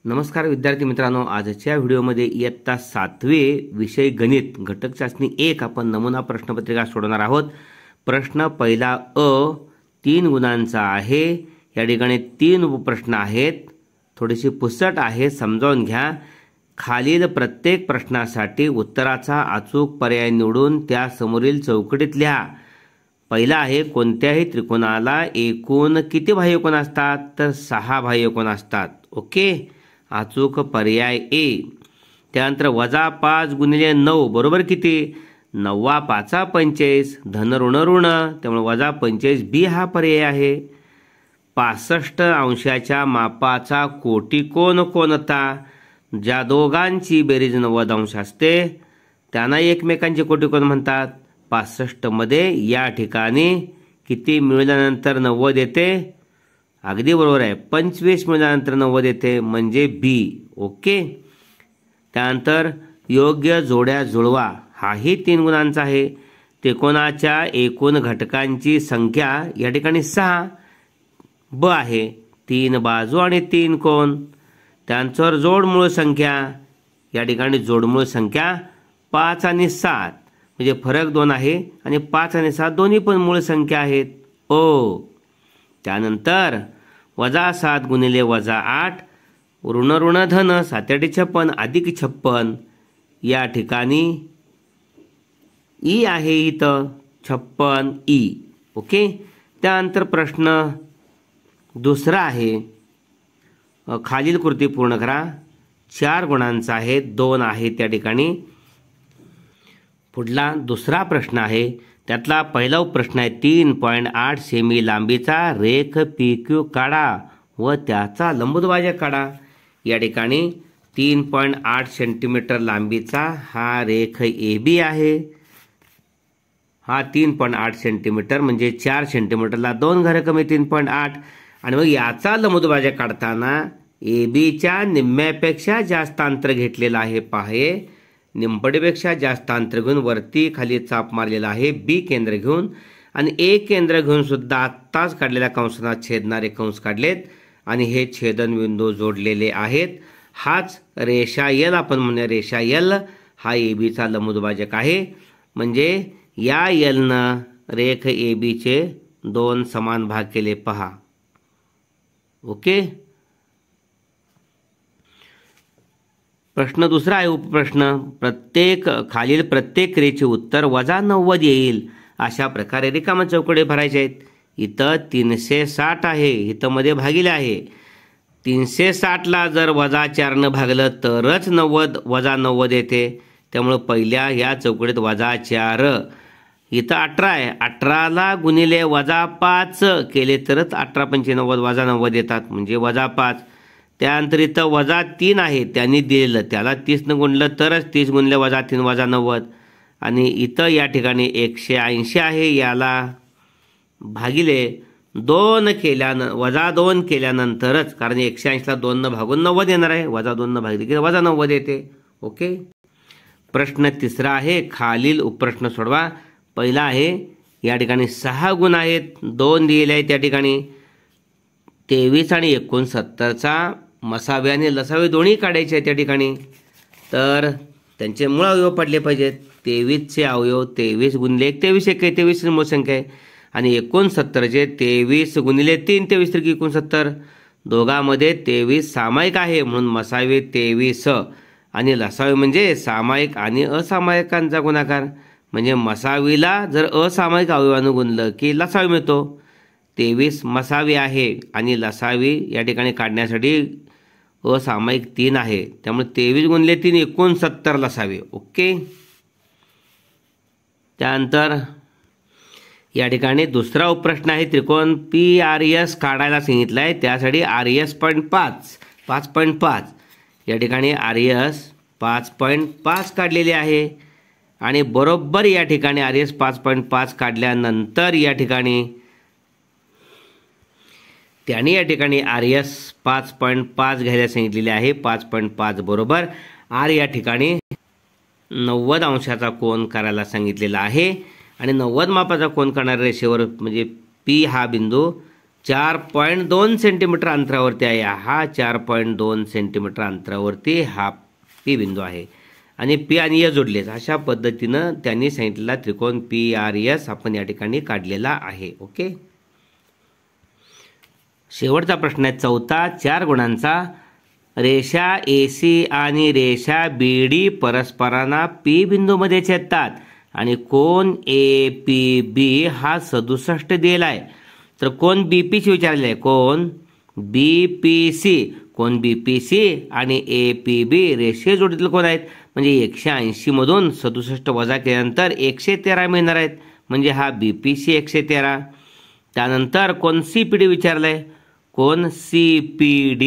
नमस्कार विद्यार्थी मित्रांनो, आजच्या व्हिडिओमध्ये इयत्ता 7वे विषय गणित घटक चाचणी 1 आपण नमुना प्रश्नपत्रिका सोडवणार आहोत। प्रश्न पहिला अ 3 गुणांचा आहे। या ठिकाणी 3 उपप्रश्न आहेत, थोडीशी पुसट आहे, समजावून घ्या। खालील प्रत्येक प्रश्नासाठी उत्तराचा अचूक पर्याय निवडून त्या समोरील चौकटीत लिहा। पहिला आहे, कोणत्याही त्रिकोणाला एकूण किती बाह्यकोन असतात? तर 6 बाह्यकोन असतात। ओके, अचूक पर्याय ए। त्यानंतर -5 गुणिले 9 बरोबर किती? 9 5 45, धन ऋण ऋण, त्यामुळे -45 बी हा पर्याय आहे। 65 अंशाच्या मापाचा कोटिकोन कोणता? ज्या दोघांची बेरीज 90 अंश असते त्यांना एकमेकांचे कोटिकोन म्हणतात। 65 मध्ये या ठिकाणी किती मिळवल्यानंतर 90 येते? अगदी बरोबर आहे, 25 मिळवल्यानंतर 90 येते, म्हणजे बी। ओके, त्यानंतर योग्य जोड्या जुळवा हाही 3 गुणांचा आहे। त्रिकोणाच्या एकूण घटकांची संख्या या ठिकाणी 6 ब आहे, 3 बाजू आणि 3 कोण। त्यानंतर जोडमूळ संख्या, या ठिकाणी जोडमूळ संख्या 5 आणि 7, म्हणजे फरक 2 आहे आणि 5 आणि 7 दोन्ही पण मूळ संख्या आहेत ओ। त्यानंतर -7 गुणिले -8 ऋण ऋण धन 7 8 56 अधिक 56, या ठिकाणी ई आहे, इथं 56 ई। ओके, त्यानंतर प्रश्न दुसरा आहे, खालील कृती पूर्ण करा। 4 गुणांचा आहे, 2 आहे त्या ठिकाणी। पुढला दुसरा प्रश्न आहे, त्यातला पहिला प्रश्न आहे, 3.8 सेमी लांबीचा रेख PQ काढा व त्याचा लंबदुभाजक काढा। या ठिकाणी 3.8 सेंटीमीटर लांबीचा हा रेख AB आहे। हा 3.8 सेंटीमीटर म्हणजे 4 सेंटीमीटरला 2 घरे कमी 3.8, आणि मग याचा लंबदुभाजक काढताना ABच्या निम्म्यापेक्षा जास्त अंतर घेतलेलं आहे। पाहे निंबडीपेक्षा जास्त अंतर घेऊन वरती खाली चाप मारलेला आहे बी केंद्र घेऊन, आणि ए केंद्र घेऊन सुद्धा आत्ताच काढलेल्या कंसाना छेदणारे कंस काढलेत आणि हे छेदनबिंदू जोडलेले आहेत। हाच रेषा यल आपण म्हणूया, रेषा यल हा एबीचा लंबदुभाजक आहे। म्हणजे या यलनं रेख एबीचे 2 समान भाग केले पहा। ओके, प्रश्न दुसरा आहे उपप्रश्न, खालील प्रत्येक क्रियेचे उत्तर -90 येईल अशा प्रकारे रिकाम्या चौकटी भरायचे आहेत। इथं 360 आहे, इथं मध्ये भागिले आहे। 360ला जर -4 न भागलं तरच 90 येते, त्यामुळे पहिल्या या चौकटीत -4, इथं 18 आहे, 18ला गुणिले -5 केले तरच 18 पंचे 90 -90 येतात, म्हणजे -5। त्यानंतर इथं -3 आहे, त्यांनी दिलेलं त्याला 30 न गुणलं तरच 30 गुणले -3 -90, आणि इथं या ठिकाणी 180 आहे, याला भागिले 2 केल्यानंतरच, कारण 180ला 2 न भागून 90 येणार आहे, -2 न भागले की -90 येते। ओके, प्रश्न तिसरा आहे, खालील उपप्रश्न सोडवा। पहिला आहे, या ठिकाणी 6 गुण आहेत, 2 दिलेले आहेत, त्या ठिकाणी 23 आणि 69चा मसावे आणि लसावे दोन्ही काढायचे आहेत। त्या ठिकाणी तर त्यांचे मूळ अवयव पडले पाहिजेत। 23चे अवयव 23 गुणिले 1 23 1 23 मूळ संख्या आहे, आणि 69चे 23 गुणिले 3 23 त्रिक 69, दोघांमध्ये 23 सामायिक आहे म्हणून मसावे 23, आणि लसावे म्हणजे सामायिक आणि असामायिकांचा गुणाकार, म्हणजे मसावीला जर असामायिक अवयवानं गुणलं की लसावी मिळतो। 23 मसावी आहे आणि लसावी या ठिकाणी काढण्यासाठी असामायिक 3 आहे, त्यामुळे 23 गुणिले 3 69 लसावे। ओके, त्यानंतर या ठिकाणी दुसरा उपप्रश्न आहे, त्रिकोण PRS काढायला सांगितलं आहे, त्यासाठी RS 5.5 या ठिकाणी RS 5.5 काढलेले आहे, आणि बरोबर या ठिकाणी RS 5.5 काढल्यानंतर या ठिकाणी त्यांनी या ठिकाणी RS 5.5 घ्यायला सांगितलेले आहे। 5.5 बरोबर R या ठिकाणी 90 अंशाचा कोन करायला सांगितलेला आहे, आणि 90 मापाचा कोन करणाऱ्या रेषेवर म्हणजे P हा बिंदू 4.2 सेंटीमीटर अंतरावरती आहे. हा 4.2 सेंटीमीटर अंतरावरती हा पी बिंदू आहे आणि पी आणि एस जोडलेत. अशा पद्धतीनं त्यांनी सांगितलेला त्रिकोण PRS आपण या ठिकाणी काढलेला आहे. ओके. शेवटचा प्रश्न आहे चौथा. 4 गुणांचा रेषा AC आणि रेषा BD परस्परांना P बिंदूमध्ये छेदतात आणि कोन APB हा 67 दिला आहे. तर कोन BPC विचारले आहे. कोन BPC, कोन BPC आणि APB रेषे जोडीतील कोण आहेत. म्हणजे 180 मधून 67 वजा केल्यानंतर 113 मिळणार आहेत. म्हणजे हा BPC 113. त्यानंतर कोन CPD विचारलंय. कोन CPD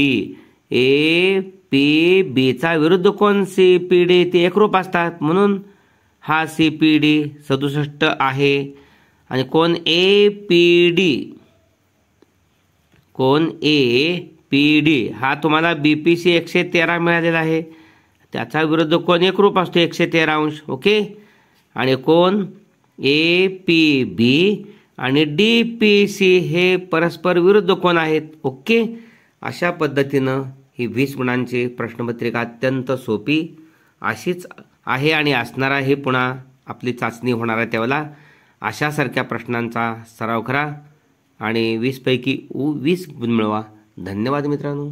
APBचा विरुद्ध कोन CPD ते एकरूप असतात म्हणून हा CPD 67 आहे. आणि कोन APD हा तुम्हाला BPC 113 मिळालेला आहे. त्याचा विरुद्ध कोन एकरूप असतो 113 अंश. ओके. आणि कोन APB आणि DPC हे परस्पर विरुद्ध कोन आहेत. ओके. अशा पद्धतीनं ही 20 गुणांची प्रश्नपत्रिका अत्यंत सोपी अशीच आहे आणि असणार आहे. पुन्हा आपली चाचणी होणार आहे त्यावेळेला अशासारख्या प्रश्नांचा सराव करा आणि 20 पैकी 20 गुण मिळवा. धन्यवाद मित्रांनो.